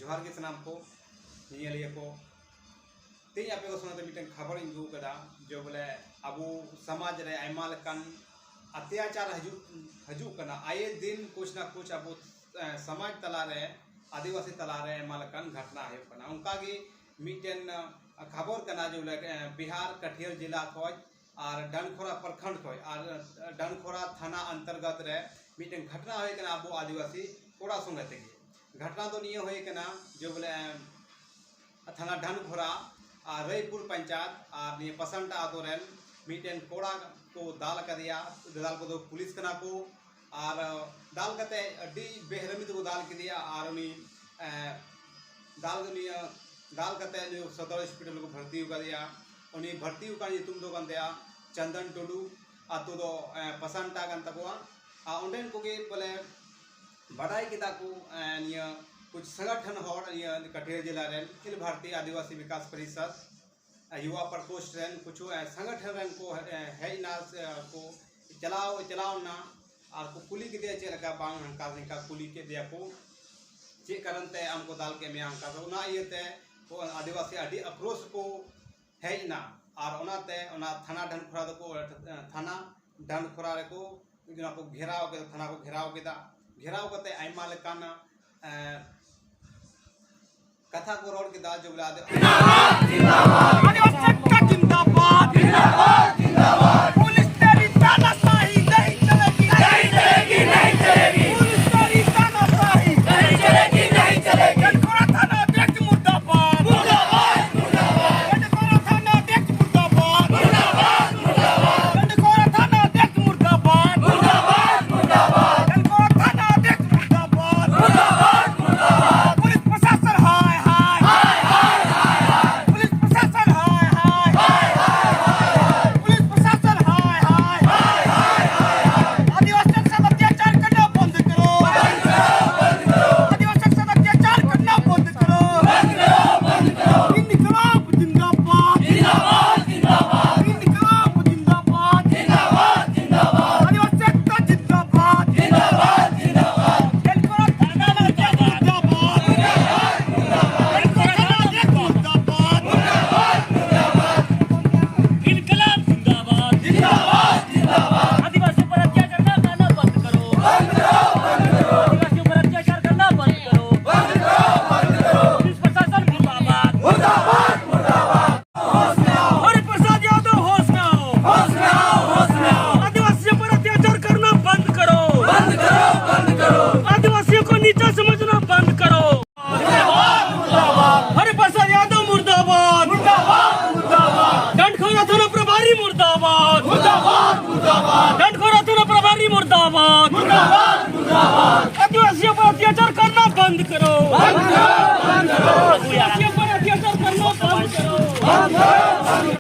जोहार के सनाम को नियलिया को तेज आपे को सुनते मिटन खबर इंगू कदा जो बोले अबू समाज रे आयमा लकान अत्याचार हजू कना आए दिन कुछ ना कुछ अबू समाज तला रे आदिवासी तला रे आयमा लकान घटना है कना उनका की मिटन खबर कना जो बिहार कटिहार जिला खोज और डनखोरा प्रखंड खोज और डनखोरा थाना अंतर्गत रे मिटन घटना है कना अबू आदिवासी कोड़ा संगे तेगे घटना तो नहीं हुई कना जो बोले थाना डनखोरा और रईपुर पंचायत और ये पसंटा आदोरेन मिटन कोड़ा को दाल कर दिया दाल को तो पुलिस कना को और दाल कते अड्डी बेहरमी तो दाल के दिया और उन्हीं दाल कते जो सदर हॉस्पिटल को भर्ती कर दिया उन्हीं भर्ती का तुम दो गन दिया चंदन टुडू आतो दो पसंटा गन तकवा उन्हें को के बोले बड़ाई किता को निया कुछ संगठन होड़ निया कटिहार जिला रेन अखिल भारतीय आदिवासी विकास परिषद युवा प्रकोष्ठ रेन कुछ संगठन रेन को है ना को चलाओ ना और को कुली के दिया चेक बांग हंका हंका कुली के दिया को चे कारण ते हमको दाल के में हंका तो ना ये ते को आदिवासी अडी आक्रोश को है ना और ओनाते ओना थाना डनखोरा को थाना डनखोरा रे को घेराव के थाना को घेराव केदा घेराव करते आयमा लेकान कथा को रोड के दाल जो बुला दे पुलिस तेरी तानाशाही नहीं चलेगी नहीं चलेगी नहीं चलेगी पुलिस तेरी तानाशाही नहीं चलेगी नहीं चलेगी डनखोरा थाना अध्यक्ष मुर्दाबाद मुर्दाबाद मुर्दाबाद डनखोरा थाना अध्यक्ष मुर्दाबाद मुर्दाबाद मुर्दाबाद डनखोरा थाना अध्यक्ष मुर्दाबाद मुर्दाबाद मुर्दाबाद डनखोरा थाना अध्यक्ष मुर्दाबाद मुर्दाबाद मुर्दाबाद पुलिस प्रशासन हाय हाय हाय हाय हाय पुलिस प्रशासन हाय हाय हाय हाय पुलिस प्रशासन हाय हाय हाय हाय आदिवासियों से अत्याचार करना बंद करो आदिवासियों से अत्याचार करना बंद करो इनकलाब जिंदाबाद जिंदाबाद जिंदाबाद इनकलाब जिंदाबाद जिंदाबाद जिंदाबाद आदिवासी एकता जिंदाबाद जिंदाबाद जिंदाबाद डनखोरा थाना अध्यक्ष मुर्दाबाद डनखोरा थाना अध्यक्ष मुर्दाबाद इनकलाब जिंदाबाद जिंदाबाद जिंदाबाद आदिवासियों पर अत्याचार करना बंद करो आदिवासियों पर अत्याचार करना बंद करो पुलिस प्रशासन मुर्दाबाद मुर्दाबाद मुर्दाबाद हरिप्रसाद यादव होश में आओ आदिवासियों पर अत्याचार करना बंद करो आदिवासियों को नीचा समझना बंद करो हरिप्रसाद यादव मुर्दाबाद डनखोरा थाना प्रभारी मुर्दाबाद डनखोरा थाना प्रभारी मुर्दाबाद आदिवासियों पर अत्याचार करना बंद करो